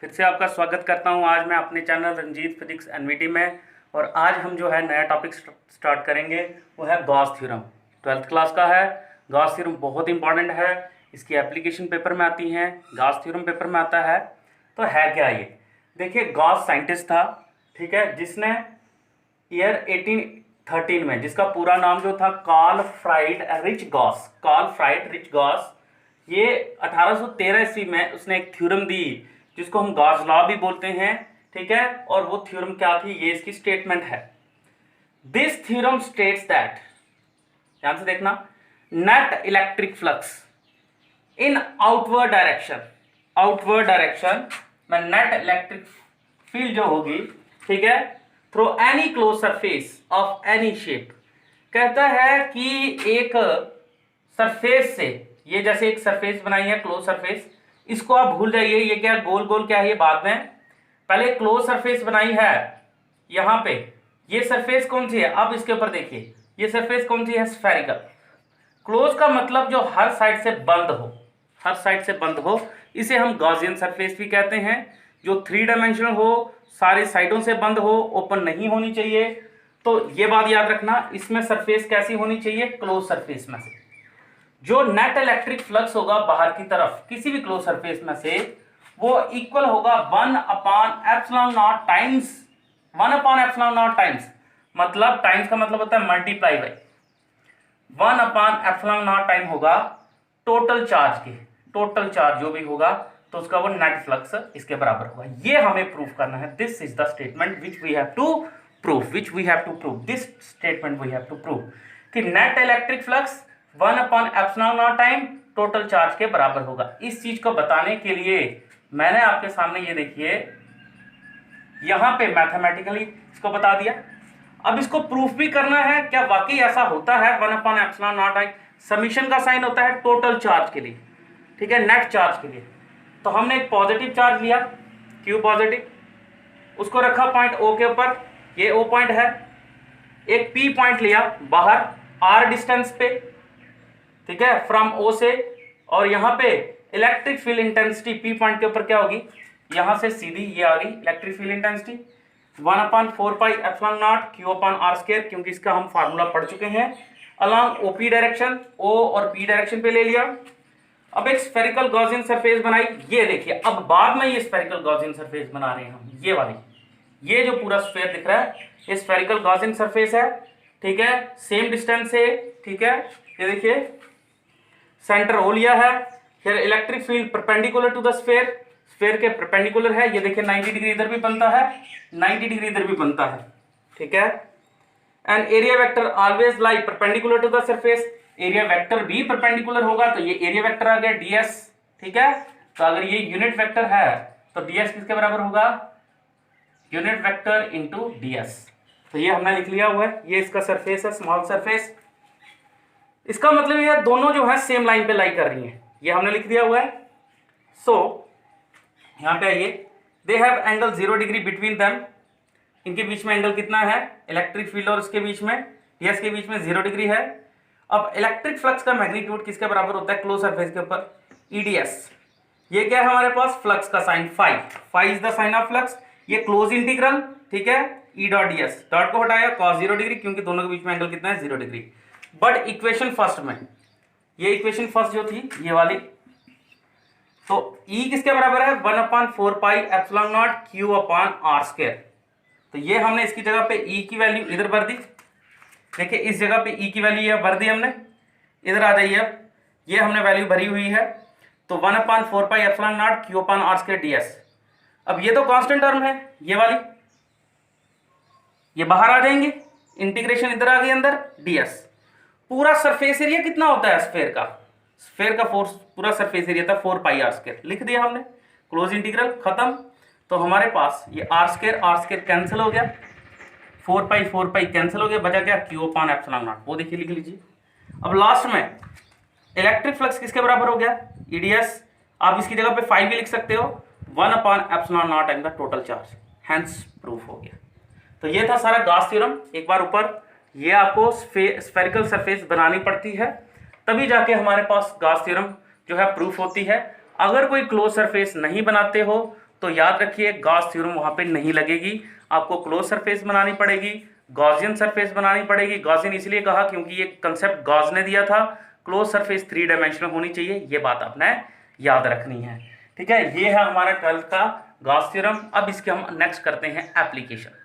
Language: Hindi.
फिर से आपका स्वागत करता हूं आज मैं अपने चैनल रंजीत फिजिक्स एनवीटी में। और आज हम जो है नया टॉपिक स्टार्ट करेंगे, वो है गॉस थ्योरम। 12th क्लास का है। गॉस थ्योरम बहुत इंपॉर्टेंट है, इसकी एप्लीकेशन पेपर में आती हैं, गॉस थ्योरम पेपर में आता है। तो है क्या ये? देखिए, गॉस साइंटिस्ट था, ठीक है, जिसने ईयर 1813 में, जिसका पूरा नाम जो था कार्ल फ्राइड रिच गॉस, ये 1813 ईस्वी में उसने एक थ्योरम दी जिसको हम गॉस लॉ भी बोलते हैं, ठीक है। और वो थ्योरम क्या थी, ये इसकी स्टेटमेंट है। दिस थ्योरम स्टेट्स दैट, ध्यान से देखना, net electric flux in outward direction में नेट इलेक्ट्रिक फील्ड जो होगी, ठीक है, through any close surface of any shape. कहता है कि एक सरफेस से, ये जैसे एक सरफेस बनाई है क्लोज सरफेस, इसको आप भूल जाइए, ये क्या गोल गोल क्या है ये बाद में, पहले क्लोज सरफेस बनाई है यहां पे। ये सरफेस कौन सी है, अब इसके ऊपर देखिए, ये सरफेस कौन सी है, स्फेरिकल। क्लोज का मतलब जो हर साइड से बंद हो, इसे हम गॉसियन सरफेस भी कहते हैं। जो 3 डायमेंशनल हो, सारे साइडों से बंद हो, ओपन नहीं होनी चाहिए। तो ये बात याद रखना, इसमें सरफेस कैसी होनी चाहिए, क्लोज सरफेस में से जो नेट इलेक्ट्रिक फ्लक्स होगा बाहर की तरफ किसी भी क्लोज सरफेस में से, वो इक्वल होगा 1/ε0 टाइम्स, मतलब टाइम्स का मतलब होता है मल्टीप्लाई बाई 1/ε0 टाइम होगा टोटल चार्ज जो भी होगा, तो उसका वो नेट फ्लक्स इसके बराबर होगा। ये हमें प्रूफ करना है। This is the statement which we have to prove this statement we have to prove कि net electric flux 1/ε0 time total charge के बराबर होगा। इस चीज को बताने के लिए मैंने आपके सामने ये देखिए यहां पे मैथमेटिकली इसको बता दिया। अब इसको प्रूफ भी करना है, क्या वाकई ऐसा होता है 1/ε0 टाइम। समीशन का साइन होता है टोटल चार्ज के लिए, ठीक है, नेट चार्ज के लिए। तो हमने एक पॉजिटिव चार्ज लिया, क्यू पॉजिटिव, उसको रखा पॉइंट ओ के ऊपर, ये ओ पॉइंट है। एक पी पॉइंट लिया बाहर आर डिस्टेंस पे, ठीक है, फ्रॉम ओ से, और यहां पे electric field intensity P point के ऊपर क्या होगी, यहां से सीधी ये आ गई इलेक्ट्रिक फील्ड इंटेंसिटी 1/4πε0 Q/r², क्योंकि इसका हम फार्मूला पढ़ चुके हैं। अलॉन्ग ओपी डायरेक्शन, ओ और पी डायरेक्शन पे ले लिया। अब एक स्फेरिकल गॉसियन सरफेस बनाई, ये देखिए, अब बाद में ये स्फेरिकल गॉसियन सरफेस बना रहे हैं हम, ये वाली, ये जो पूरा स्फेयर दिख रहा है ये स्फेरिकल गॉसियन सरफेस है, ठीक है, सेम डिस्टेंस है, ठीक है। ये देखिए सेंटर ओ लिया है, फिर electric field perpendicular to the sphere के परपेंडिकुलर है, ये देखिए 90 डिग्री इधर भी बनता है, 90 डिग्री इधर भी बनता है, ठीक है। And area vector always lie perpendicular to the surface, area vector भी परपेंडिकुलर होगा, तो ये एरिया वेक्टर आ गया ds, ठीक है। तो अगर ये यूनिट वेक्टर है तो ds किसके बराबर होगा, यूनिट वेक्टर इंटू ds। तो ये हमने लिख लिया हुआ है, ये इसका सरफेस है, स्मॉल सरफेस। इसका मतलब ये दोनों जो है सेम लाइन पे लाई कर रही हैं, ये हमने लिख दिया हुआ है। सो यहां पे आइए, they have angle 0 degree between them, इनके बीच में एंगल कितना है, इलेक्ट्रिक फील्ड और इसके बीच में, ds के बीच में 0 डिग्री है। अब इलेक्ट्रिक फ्लक्स का मैग्नीट्यूड किसके बराबर होता है, क्लोज सरफेस के ऊपर, eds। ये क्या है हमारे पास, फ्लक्स का sign phi is the sign of flux. ये क्लोज इंटीग्रल, ठीक है, E डॉट ds, डॉट को हटाया, cos 0 डिग्री, क्योंकि दोनों के बीच में एंगल कितना है, 0 डिग्री। बट इक्वेशन फर्स्ट में, ये इक्वेशन फर्स्ट जो थी ये वाली, तो E किसके बराबर है, 1/4πε0 Q/r²। तो ये हमने इसकी जगह पे E की वैल्यू इधर भर दी, देखिए इस जगह पे E की वैल्यू ये भर दी हमने, इधर आ जाइए, अब ये हमने वैल्यू भरी हुई है, तो 1/4πε0 Q/r² ds। अब ये तो कांस्टेंट टर्म है, ये वाली, ये बाहर आ जाएंगे, इंटीग्रेशन इधर आ गई अंदर, ds। पूरा सरफेस एरिया कितना होता है स्फेयर का पूरा सरफेस एरिया था 4πr², लिख दिया हमने, क्लोज इंटीग्रल खत्म। तो हमारे पास ये r² कैंसिल हो गया, 4π कैंसिल हो गया, बचा क्या, Q/ε0, वो देखिए लिख लीजिए। अब लास्ट में इलेक्ट्रिक फ्लक्स किसके बराबर हो गया, eds। आप इसकी जगह पे 5 भी लिख सकते हो, 1/ε0 time the total charge, hence proof हो गया। तो ये था सारा गॉस थ्योरम। एक बार ऊपर ये आपको स्फेरिकल सरफेस बनानी पड़ती है, तभी जाके हमारे पास गॉस थ्योरम जो है प्रूफ होती है। अगर कोई क्लोज सरफेस नहीं बनाते हो तो याद रखिए गॉस थ्योरम वहाँ पे नहीं लगेगी, आपको क्लोज सरफेस बनानी पड़ेगी, गॉसियन सरफेस बनानी पड़ेगी। गॉसियन इसलिए कहा क्योंकि ये कंसेप्ट गॉस ने दिया था, क्लोज सरफेस 3 डायमेंशनल होनी चाहिए, ये बात आपने याद रखनी है। ठीक है, ये है हमारा 12th का गॉस थ्योरम। अब इसके हम नेक्स्ट करते हैं एप्लीकेशन।